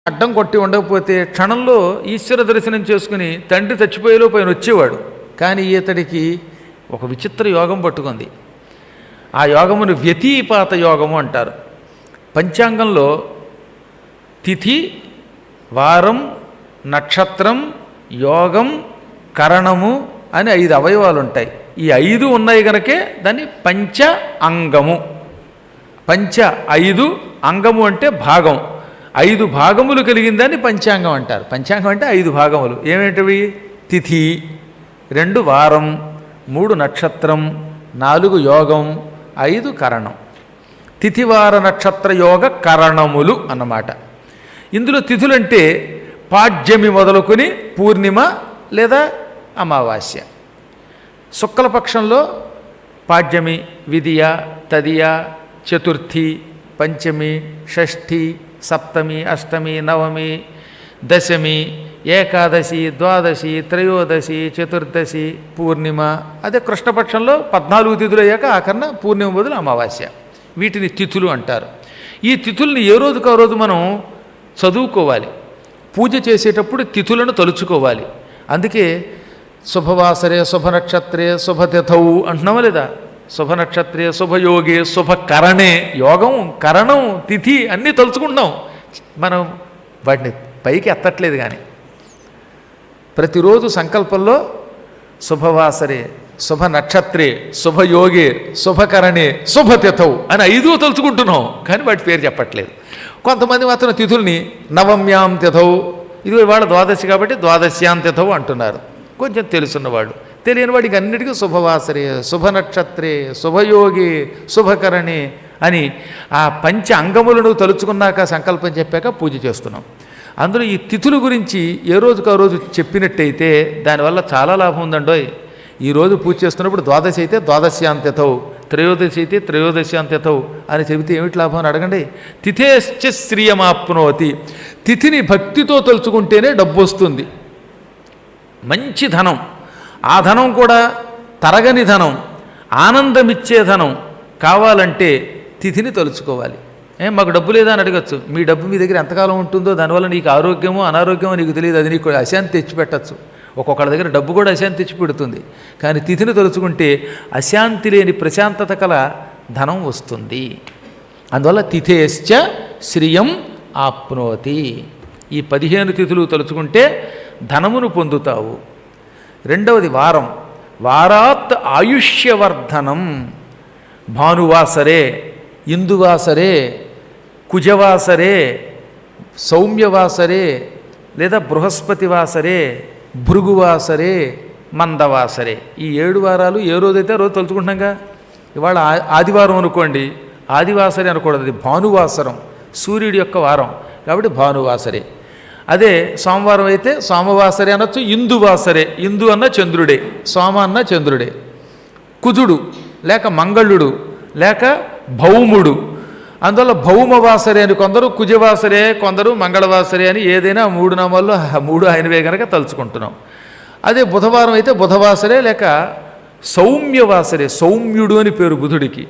అడ్డం కొట్టి ఉండకపోతే క్షణంలో ఈశ్వర దర్శనం చేసుకుని తండ్రి చచ్చిపోయేలో పైన వచ్చేవాడు. కానీ ఇతడికి ఒక విచిత్ర యోగం పట్టుకుంది. ఆ యోగమును వ్యతిపాత యోగము అంటారు. పంచాంగంలో తిథి, వారం, నక్షత్రం, యోగం, కరణము అని 5 అవయవాలు ఉంటాయి. ఈ 5 ఉన్నాయి కనుకే దాన్ని పంచ అంగము. పంచ 5, అంగము అంటే భాగం. 5 భాగములు కలిగిందని పంచాంగం అంటారు. పంచాంగం అంటే 5 భాగములు. ఏమేంటివి? తిథి, 2 వారం, 3 నక్షత్రం, 4 యోగం, 5 కరణం. తిథివార నక్షత్ర యోగ కరణములు అన్నమాట. ఇందులో తిథులంటే పాడ్యమి మొదలుకొని పూర్ణిమ లేదా అమావాస్య. శుక్లపక్షంలో పాడ్యమి, విదియ, తదియ, చతుర్థి, పంచమి, షష్ఠి, సప్తమి, అష్టమి, నవమి, దశమి, ఏకాదశి, ద్వాదశి, త్రయోదశి, చతుర్దశి, పూర్ణిమ. అదే కృష్ణపక్షంలో 14 తిథులు అయ్యాక ఆఖరణ పూర్ణిమ బదులు అమావాస్య. వీటిని తిథులు అంటారు. ఈ తిథుల్ని ఏ రోజుకు ఆ రోజు మనం చదువుకోవాలి. పూజ చేసేటప్పుడు తిథులను తలుచుకోవాలి. అందుకే శుభవాసరే, శుభనక్షత్రే, శుభతిథౌ అంటున్నామా లేదా? శుభనక్షత్రే, శుభయోగే, శుభకరణే. యోగం, కరణం, తిథి అన్నీ తలుచుకుంటున్నాం. మనం వాటిని పైకి ఎత్తట్లేదు. కానీ ప్రతిరోజు సంకల్పంలో శుభవాసరే, శుభనక్షత్రే, శుభయోగే, శుభకరణే, శుభతిథౌ అని 5 తలుచుకుంటున్నాం. కానీ వాటి పేరు చెప్పట్లేదు. కొంతమంది మాత్రం తిథుల్ని నవమ్యాం తిథౌ, ఇది వాళ్ళ ద్వాదశి కాబట్టి ద్వాదశ్యాం తిథౌ అంటున్నారు. కొంచెం తెలుసున్నవాడు. తెలియని వాడికి అన్నిటికీ శుభవాసరే, శుభనక్షత్రే, శుభయోగి, శుభకరణి అని ఆ పంచ అంగములను తలుచుకున్నాక సంకల్పం చెప్పాక పూజ చేస్తున్నాం. అందులో ఈ తిథుల గురించి ఏ రోజుకు ఆ రోజు చెప్పినట్టయితే దానివల్ల చాలా లాభం ఉందండోయ్. ఈరోజు పూజ చేస్తున్నప్పుడు ద్వాదశి అయితే ద్వాదశ్యాంత్యథౌ, త్రయోదశి అయితే త్రయోదశ్యాంత్యథౌ అని చెబితే ఏమిటి లాభం అని అడగండి. తిథేశ్చ శ్రియమాప్నోతి. తిథిని భక్తితో తలుచుకుంటేనే డబ్బు వస్తుంది, మంచి ధనం. ఆ ధనం కూడా తరగని ధనం, ఆనందమిచ్చే ధనం కావాలంటే తిథిని తలుచుకోవాలి. మాకు డబ్బు లేదా అని అడగచ్చు. మీ డబ్బు మీ దగ్గర ఎంతకాలం ఉంటుందో దానివల్ల నీకు ఆరోగ్యమో అనారోగ్యమో నీకు తెలియదు. అది నీకు అశాంతి తెచ్చిపెట్టచ్చు. ఒక్కొక్కళ్ళ దగ్గర డబ్బు కూడా అశాంతి తెచ్చిపెడుతుంది. కానీ తిథిని తలుచుకుంటే అశాంతి లేని ప్రశాంతత కల ధనం వస్తుంది. అందువల్ల తిథేశ్చ శ్రియం ఆప్నోతి. ఈ 15 తిథులు తలుచుకుంటే ధనమును పొందుతావు. రెండవది వారం. వారాత్ ఆయుష్యవర్ధనం. భానువాసరే, ఇందువాసరే, కుజవాసరే, సౌమ్యవాసరే లేదా బృహస్పతి వాసరే, భృగువాసరే, మందవాసరే. ఈ 7 వారాలు ఏ రోజైతే రోజు తలుచుకుంటున్నాగా. ఇవాళ ఆదివారం అనుకోండి, ఆదివాసరే అనకూడదు, అది భానువాసరం, సూర్యుడి యొక్క వారం కాబట్టి భానువాసరే. అదే సోమవారం అయితే సోమవాసరే అనొచ్చు, ఇందువాసరే. ఇందు అన్న చంద్రుడే, సోమ అన్న చంద్రుడే. కుజుడు లేక మంగళుడు లేక భౌముడు. అందువల్ల భౌమవాసరే అని కొందరు, కుజవాసరే కొందరు, మంగళవాసరే అని ఏదైనా 3 నామాల్లో 3 ఆయనవే కనుక తలుచుకుంటున్నాం. అదే బుధవారం అయితే బుధవాసరే లేక సౌమ్యవాసరే. సౌమ్యుడు అని పేరు బుధుడికి.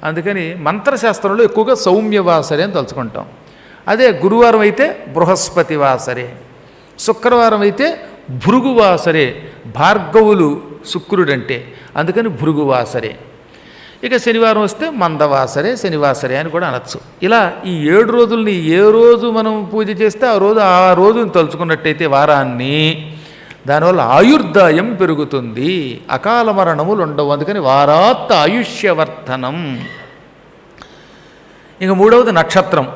అందుకని మంత్రశాస్త్రంలో ఎక్కువగా సౌమ్యవాసరే అని తలుచుకుంటాం. అదే గురువారం అయితే బృహస్పతి వాసరే. శుక్రవారం అయితే భృగువాసరే. భార్గవులు శుక్రుడంటే, అందుకని భృగువాసరే. ఇక శనివారం వస్తే మందవాసరే, శనివాసరే అని కూడా అనొచ్చు. ఇలా ఈ 7 రోజుల్ని ఏ రోజు మనం పూజ చేస్తే ఆ రోజుని తలుచుకున్నట్టయితే వారాన్ని, దానివల్ల ఆయుర్దాయం పెరుగుతుంది, అకాల మరణములు ఉండవు. అందుకని వారాత్ ఆయుష్యవర్ధనం. ఇక 3వది నక్షత్రం.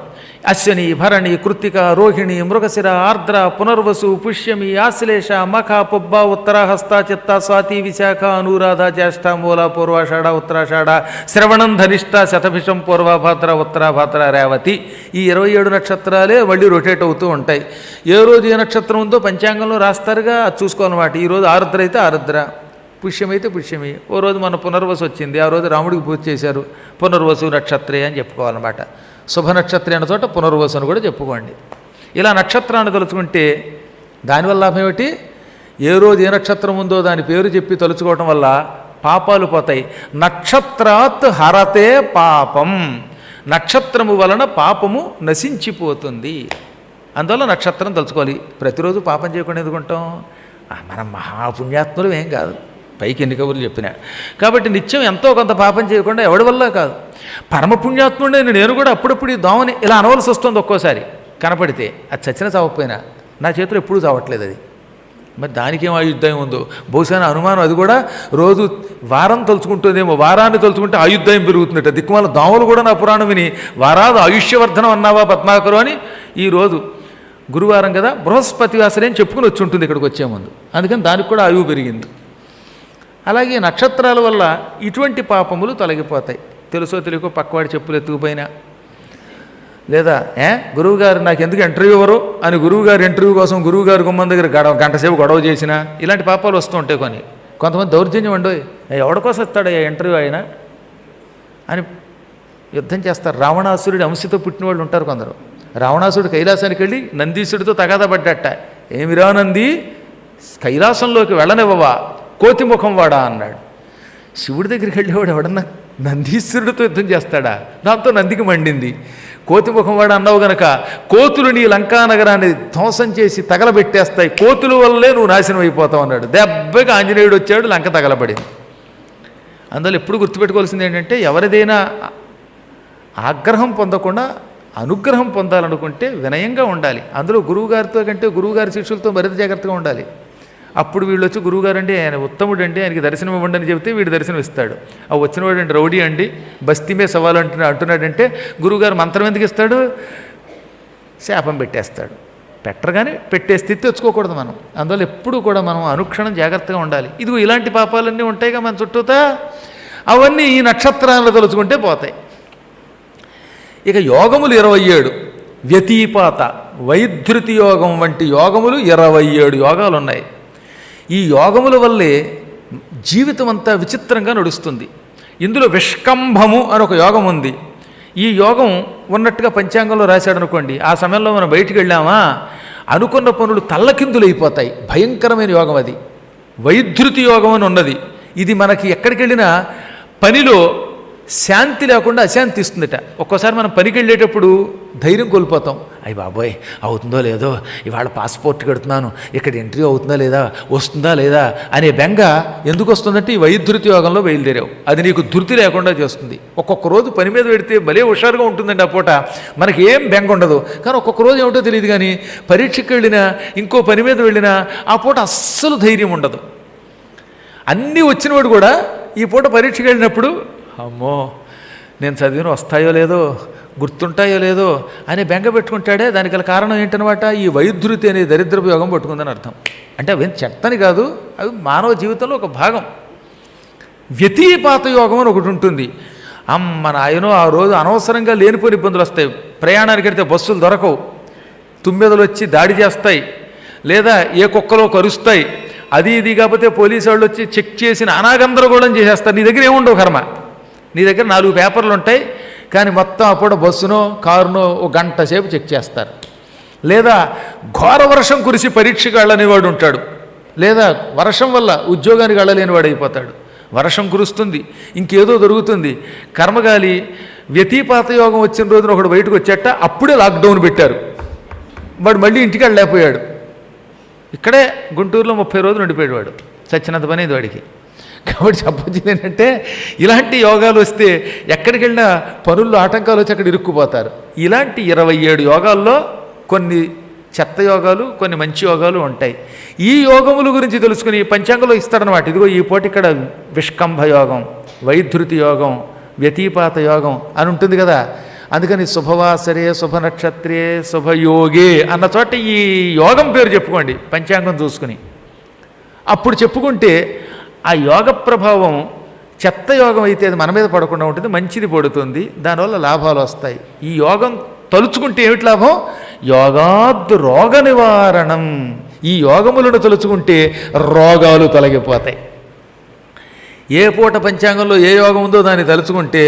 అశ్వని, భరణి, కృత్తిక, రోహిణి, మృగశిర, ఆర్ద్ర, పునర్వసు, పుష్యమి, ఆశ్లేష, మఖ, పుబ్బ, ఉత్తర, హస్త, చిత్త, స్వాతి, విశాఖ, అనురాధ, జ్యేష్ఠ, మూల, పూర్వాషాఢ, ఉత్తరాషాఢ, శ్రవణం, ధనిష్ట, శతభిషం, పూర్వభాద్ర, ఉత్తరాభాద్ర, రేవతి. ఈ 27 నక్షత్రాలే మళ్ళీ రొటేట్ అవుతూ ఉంటాయి. ఏ రోజు ఏ నక్షత్రం ఉందో పంచాంగంలో రాస్తారుగా, అది చూసుకోవాలన్నమాట. ఈరోజు ఆరుద్ర అయితే ఆరుద్ర, పుష్యమైతే పుష్యమి. ఓ రోజు మన పునర్వసు వచ్చింది, ఆ రోజు రాముడికి పూజ చేశారు, పునర్వసు నక్షత్రే అని చెప్పుకోవాలన్నమాట. శుభనక్షత్రి అన్న చోట పునర్వసు అని కూడా చెప్పుకోండి. ఇలా నక్షత్రాన్ని తలుచుకుంటే దానివల్ల లాభం ఏమిటి? ఏ రోజు ఏ నక్షత్రం ఉందో దాని పేరు చెప్పి తలుచుకోవటం వల్ల పాపాలు పోతాయి. నక్షత్రాత్ హరతే పాపం. నక్షత్రము వలన పాపము నశించిపోతుంది. అందువల్ల నక్షత్రం తలుచుకోవాలి. ప్రతిరోజు పాపం చేయకుండా ఎందుకుంటాం? మనం మహాపుణ్యాత్ములు ఏం కాదు, పైకి ఎన్ని కబుర్లు చెప్పినా. కాబట్టి నిత్యం ఎంతో కొంత పాపం చేయకుండా ఎవడి వల్ల కాదు. పరమపుణ్యాత్ముడే నేను కూడా అప్పుడప్పుడు ఈ దోమని ఇలా అనవలసి వస్తుంది ఒక్కోసారి కనపడితే. అది చచ్చిన చావకపోయినా నా చేతిలో ఎప్పుడూ చావట్లేదు అది. మరి దానికేం ఆయుద్ధాయం ఉందో బహుశా అనుమానం. అది కూడా రోజు వారం తలుచుకుంటుందేమో, వారాన్ని తలుచుకుంటే ఆయుద్ధాయం పెరుగుతుందట. దిక్కుమాల దోమలు కూడా నా పురాణం విని వారాదు ఆయుష్యవర్ధనం అన్నావా పద్మాకరు అని ఈరోజు గురువారం కదా బృహస్పతి వాసరి అని చెప్పుకుని వచ్చి ఉంటుంది ఇక్కడికి వచ్చే ముందు. అందుకని దానికి కూడా ఆయువు పెరిగింది. అలాగే నక్షత్రాల వల్ల ఇటువంటి పాపములు తొలగిపోతాయి. తెలుసో తెలియకో పక్కవాడి చెప్పులు ఎత్తుకుపోయినా, లేదా గురువుగారు నాకు ఎందుకు ఇంటర్వ్యూ ఇవ్వరు అని గురువుగారు ఇంటర్వ్యూ కోసం గురువుగారు గుమ్మం దగ్గర గంట సేపు గొడవ చేసినా ఇలాంటి పాపాలు వస్తూ ఉంటాయి. కొంతమంది దౌర్జన్యం ఉండవు, ఎవడికోసం ఇస్తాడు ఇంటర్వ్యూ అయినా అని యుద్ధం చేస్తారు. రావణాసురుడి అంశతో పుట్టిన వాళ్ళు ఉంటారు కొందరు. రావణాసురుడు కైలాసానికి వెళ్ళి నందీశుడితో తగాదా పడ్డట. ఏమిరా నంది, కైలాసంలోకి వెళ్ళనివ్వవా, కోతిముఖం వాడా అన్నాడు. శివుడి దగ్గరికి వెళ్ళేవాడు ఎవడన్నా నందీశ్వరుడితో యుద్ధం చేస్తాడా? దాంతో నందికి మండింది. కోతిముఖం వాడు అన్నావు గనక కోతులు నీ లంకానగరాన్ని ధ్వంసం చేసి తగలబెట్టేస్తాయి, కోతుల వల్లే నువ్వు నాశనం అయిపోతావు అన్నాడు. దెబ్బకి ఆంజనేయుడు వచ్చాడు, లంక తగలబడింది. అందువల్ల ఎప్పుడు గుర్తుపెట్టుకోవాల్సింది ఏంటంటే, ఎవరిదైనా ఆగ్రహం పొందకుండా అనుగ్రహం పొందాలనుకుంటే వినయంగా ఉండాలి. అందులో గురువుగారితో కంటే గురువుగారి శిష్యులతో మరింత జాగ్రత్తగా ఉండాలి. అప్పుడు వీళ్ళు వచ్చి గురువుగారు అంటే ఆయన ఉత్తముడు అండి, ఆయనకి దర్శనం ఇవ్వండి అని చెబితే వీడు దర్శనం ఇస్తాడు. ఆ వచ్చినవాడు అంటే రౌడీ అండి, బస్తీమే సవాలు అంటున్నాడంటే గురువుగారు మంత్రం ఎందుకు ఇస్తాడు? శాపం పెట్టేస్తాడు. పెట్టరుగానే పెట్టే స్థితి తెచ్చుకోకూడదు మనం. అందువల్ల ఎప్పుడు కూడా మనం అనుక్షణం జాగ్రత్తగా ఉండాలి. ఇదిగో ఇలాంటి పాపాలన్నీ ఉంటాయిగా మన చుట్టూతా, అవన్నీ ఈ నక్షత్రాలను తలుచుకుంటే పోతాయి. ఇక యోగములు 27. వ్యతీపాత, వైధృతి యోగం వంటి యోగములు 27 యోగాలు ఉన్నాయి. ఈ యోగముల వల్లే జీవితం అంతా విచిత్రంగా నడుస్తుంది. ఇందులో విష్కంభము అని ఒక యోగం ఉంది. ఈ యోగం ఉన్నట్టుగా పంచాంగంలో రాశాడు అనుకోండి, ఆ సమయంలో మనం బయటికి వెళ్ళామా అనుకున్న పనులు తల్లకిందులైపోతాయి. భయంకరమైన యోగం అది. వైధృతి యోగం అని ఉన్నది. ఇది మనకి ఎక్కడికి వెళ్ళినా పనిలో శాంతి లేకుండా అశాంతి ఇస్తుందట. ఒక్కోసారి మనం పనికి వెళ్ళేటప్పుడు ధైర్యం కోల్పోతాం. అయ్యి బాబోయ్ అవుతుందో లేదో, ఇవాళ పాస్పోర్ట్ కడుతున్నాను, ఇక్కడ ఎంట్రీ అవుతుందా లేదా, వస్తుందా లేదా అనే బెంగ ఎందుకు వస్తుందంటే ఈ వైధృతి యోగంలో బయలుదేరావు. అది నీకు ధృతి లేకుండా చేస్తుంది. ఒక్కొక్క రోజు పని మీద పెడితే భలే హుషారుగా ఉంటుందండి. ఆ పూట మనకి ఏం బెంగ ఉండదు. కానీ ఒక్కొక్క రోజు ఏమిటో తెలియదు, కానీ పరీక్షకి వెళ్ళినా ఇంకో పని మీద వెళ్ళినా ఆ పూట అస్సలు ధైర్యం ఉండదు. అన్నీ వచ్చినవాడు కూడా ఈ పూట పరీక్షకి వెళ్ళినప్పుడు అమ్మో నేను చదివిన వస్తాయో లేదో, గుర్తుంటాయో లేదో అని బెంగ పెట్టుకుంటాడే. దానికి గల కారణం ఏంటనమాట, ఈ వైధృతి అనే దరిద్రపు యోగం పట్టుకుందని అర్థం. అంటే అవేం చెత్తని కాదు, అవి మానవ జీవితంలో ఒక భాగం. వ్యతీపాత యోగం అని ఒకటి ఉంటుంది. అమ్మ నాయనో ఆ రోజు అనవసరంగా లేనిపోని ఇబ్బందులు వస్తాయి. ప్రయాణానికి వెళ్తే బస్సులు దొరకవు, తుమ్మెదలు వచ్చి దాడి చేస్తాయి, లేదా ఏ కుక్కలో కరుస్తాయి, అది ఇది కాకపోతే పోలీసు వాళ్ళు వచ్చి చెక్ చేసిన అనాగందరగోళం చేసేస్తారు. నీ దగ్గర ఏముండవు కర్మ, నీ దగ్గర 4 పేపర్లు ఉంటాయి, కానీ మొత్తం అప్పుడు బస్సునో కారునో ఒక గంట సేపు చెక్ చేస్తారు. లేదా ఘోర వర్షం కురిసి పరీక్షకు వెళ్ళనివాడు ఉంటాడు, లేదా వర్షం వల్ల ఉద్యోగానికి వెళ్ళలేనివాడు అయిపోతాడు. వర్షం కురుస్తుంది, ఇంకేదో దొరుకుతుంది, కర్మగాలి. వ్యతీపాత యోగం వచ్చిన రోజున ఒకడు బయటకు వచ్చేట, అప్పుడే లాక్డౌన్ పెట్టారు. వాడు మళ్ళీ ఇంటికి వెళ్ళలేకపోయాడు. ఇక్కడే గుంటూరులో 30 రోజులు ఉండిపోయాడు వాడు. చచ్చినంత పని ఇది వాడికి. కాబట్టి చెప్పొచ్చింది ఏంటంటే, ఇలాంటి యోగాలు వస్తే ఎక్కడికి వెళ్ళినా పనుల్లో ఆటంకాలు వచ్చి అక్కడ ఇరుక్కుపోతారు. ఇలాంటి 27 యోగాల్లో కొన్ని చెత్త యోగాలు, కొన్ని మంచి యోగాలు ఉంటాయి. ఈ యోగముల గురించి తెలుసుకుని పంచాంగంలో ఇస్తాడనమాట. ఇదిగో ఈ పూట ఇక్కడ విష్కంభ యోగం, వైధృతి యోగం, వ్యతీపాత యోగం అని ఉంటుంది కదా. అందుకని శుభవాసరే, శుభ నక్షత్రే, శుభయోగే అన్న చోట ఈ యోగం పేరు చెప్పుకోండి పంచాంగం చూసుకుని. అప్పుడు చెప్పుకుంటే ఆ యోగ ప్రభావం చెత్త యోగం అయితే అది మన మీద పడకుండా ఉంటుంది, మంచిది పడుతుంది, దానివల్ల లాభాలు వస్తాయి. ఈ యోగం తలుచుకుంటే ఏమిటి లాభం? యోగాద్ రోగ నివారణం. ఈ యోగములను తలుచుకుంటే రోగాలు తొలగిపోతాయి. ఏ పూట పంచాంగంలో ఏ యోగం ఉందో దాన్ని తలుచుకుంటే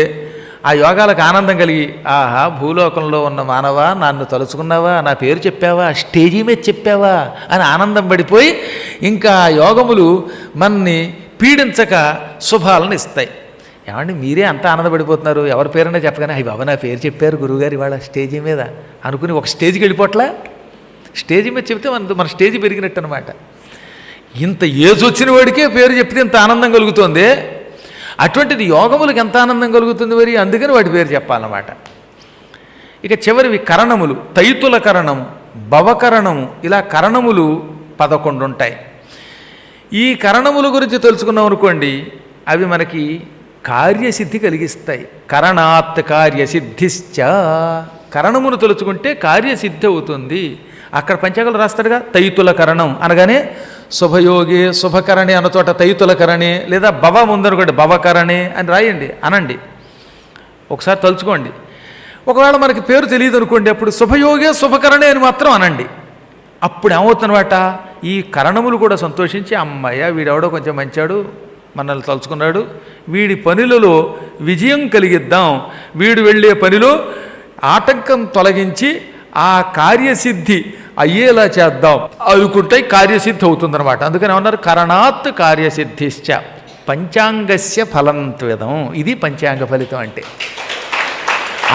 ఆ యోగాలకు ఆనందం కలిగి, ఆహా భూలోకంలో ఉన్న మానవా నన్ను తలుచుకున్నావా, నా పేరు చెప్పావా, స్టేజీ మీద చెప్పావా అని ఆనందం పడిపోయి ఇంకా యోగములు మన్ని పీడించక శుభాలను ఇస్తాయి. ఏమండి మీరే అంత ఆనందపడిపోతున్నారు, ఎవరి పేరైనా చెప్పగానే అయ్యి బాబా నా పేరు చెప్పారు గురువుగారు ఇవాళ స్టేజీ మీద అనుకుని ఒక స్టేజ్కి వెళ్ళిపోట్లా స్టేజీ మీద చెప్తే మన స్టేజీ పెరిగినట్టు అనమాట. ఇంత ఏజ్ వచ్చిన వాడికే పేరు చెప్తే ఇంత ఆనందం కలుగుతుంది, అటువంటిది యోగములకు ఎంత ఆనందం కలుగుతుంది మరి, అందుకని వాటి పేరు చెప్పాలన్నమాట. ఇక చివరివి కరణములు, తైతుల కరణము, భవకరణము, ఇలా కరణములు 11 ఉంటాయి. ఈ కరణముల గురించి తెలుసుకున్నాం అనుకోండి, అవి మనకి కార్యసిద్ధి కలిగిస్తాయి. కరణాత్ కార్యసిద్ధిశ్చ, కరణమును తలుచుకుంటే కార్యసిద్ధి అవుతుంది. అక్కడ పంచాంగాలు రాస్తాడుగా, తైతుల కరణం అనగానే శుభయోగి శుభకరణి అన్న చోట తైతుల కరణి, లేదా భవ ముందనుకోండి భవకరణి అని రాయండి, అనండి, ఒకసారి తలుచుకోండి. ఒకవేళ మనకి పేరు తెలియదు అనుకోండి, అప్పుడు శుభయోగే శుభకరణి అని మాత్రం అనండి. అప్పుడు ఏమవుతుందన్నమాట, ఈ కరణములు కూడా సంతోషించి అమ్మయ్య వీడెవడో కొంచెం మంచాడు, మనల్ని తలుచుకున్నాడు, వీడి పనులలో విజయం కలిగిద్దాం, వీడు వెళ్ళే పనిలో ఆటంకం తొలగించి ఆ కార్యసిద్ధి అయ్యేలా చేద్దాం అనుకుంటే కార్యసిద్ధి అవుతుందన్నమాట. అందుకని ఏమన్నారు, కరణాత్ కార్యసిద్ధిశ్చ పంచాంగస్య ఫలంత్వేదం. ఇది పంచాంగ ఫలితం అంటే.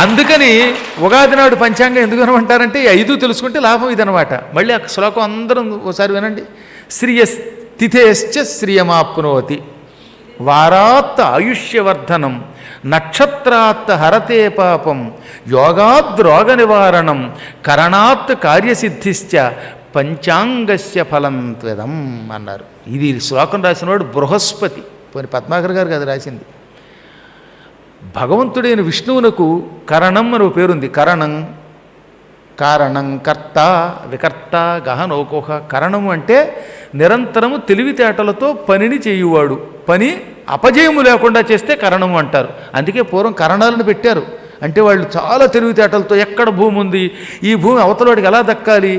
అందుకని ఉగాది నాడు పంచాంగం ఎందుకు అనమంటారంటే 5 తెలుసుకుంటే లాభం ఇదనమాట. మళ్ళీ ఆ శ్లోకం అందరం ఒకసారి వినండి. శ్రియస్థితేశ్చ శ్రియమాప్నోతి, వారాత్ ఆయుష్యవర్ధనం, నక్షత్రాత్ హరతే పాపం, యోగాద్ రోగ నివారణం, కరణాత్ కార్యసిద్ధిశ్చ పంచాంగస్య ఫలం త్వదం అన్నారు. ఇది శ్లోకం రాసినవాడు బృహస్పతి, పోనీ పద్మాకర్ గారు కదా రాసింది. భగవంతుడైన విష్ణువునకు కరణం అని ఒక పేరుంది. కరణం, కారణం, కర్త, వికర్త, గహనోకోహ. కరణము అంటే నిరంతరము తెలివితేటలతో పనిని చేయువాడు, పని అపజయము లేకుండా చేస్తే కరణము అంటారు. అందుకే పూర్వం కరణాలను పెట్టారు. అంటే వాళ్ళు చాలా తెలివితేటలతో ఎక్కడ భూమి ఉంది, ఈ భూమి అవతలవాడికి ఎలా దక్కాలి,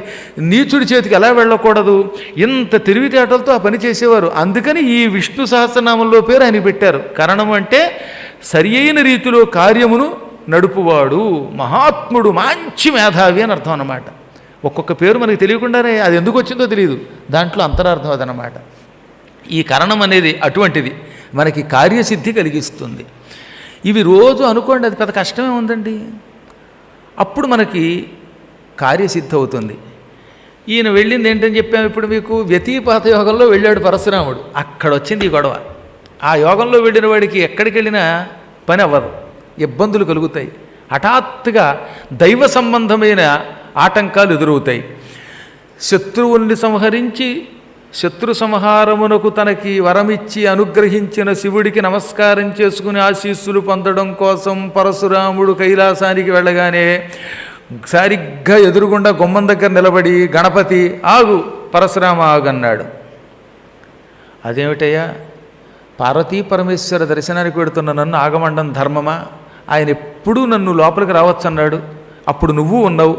నీచుడి చేతికి ఎలా వెళ్ళకూడదు, ఇంత తెలివితేటలతో ఆ పని చేసేవారు. అందుకని ఈ విష్ణు సహస్రనామంలో పేరు ఆయన పెట్టారు. కరణము అంటే సరి అయిన రీతిలో కార్యమును నడుపువాడు, మహాత్ముడు, మంచి మేధావి అని అర్థం అన్నమాట. ఒక్కొక్క పేరు మనకి తెలియకుండానే అది ఎందుకు వచ్చిందో తెలియదు, దాంట్లో అంతరార్థం అదనమాట. ఈ కరణం అనేది అటువంటిది, మనకి కార్యసిద్ధి కలిగిస్తుంది. ఇవి రోజు అనుకోండి, అది పెద్ద కష్టమే ఉందండి, అప్పుడు మనకి కార్యసిద్ధి అవుతుంది. ఈయన వెళ్ళింది ఏంటని చెప్పాము ఇప్పుడు మీకు, వ్యతిపాత యోగంలో వెళ్ళాడు పరశురాముడు, అక్కడ వచ్చింది ఈ గొడవ. ఆ యోగంలో వెళ్ళిన వాడికి ఎక్కడికి వెళ్ళినా పని అవ్వదు, ఇబ్బందులు కలుగుతాయి, హఠాత్తుగా దైవ సంబంధమైన ఆటంకాలు ఎదురవుతాయి. శత్రువుల్ని సంహరించి శత్రు సంహారమునకు తనకి వరమిచ్చి అనుగ్రహించిన శివుడికి నమస్కారం చేసుకుని ఆశీస్సులు పొందడం కోసం పరశురాముడు కైలాసానికి వెళ్ళగానే సరిగ్గా ఎదురుగుండా గుమ్మం దగ్గర నిలబడి గణపతి ఆగు, పరశురామ ఆగన్నాడు. అదేమిటయ్యా, పార్వతీ పరమేశ్వర దర్శనానికి పెడుతున్న నన్ను ఆగమండం ధర్మమా? ఆయన ఎప్పుడూ నన్ను లోపలికి రావచ్చన్నాడు, అప్పుడు నువ్వు ఉన్నావు,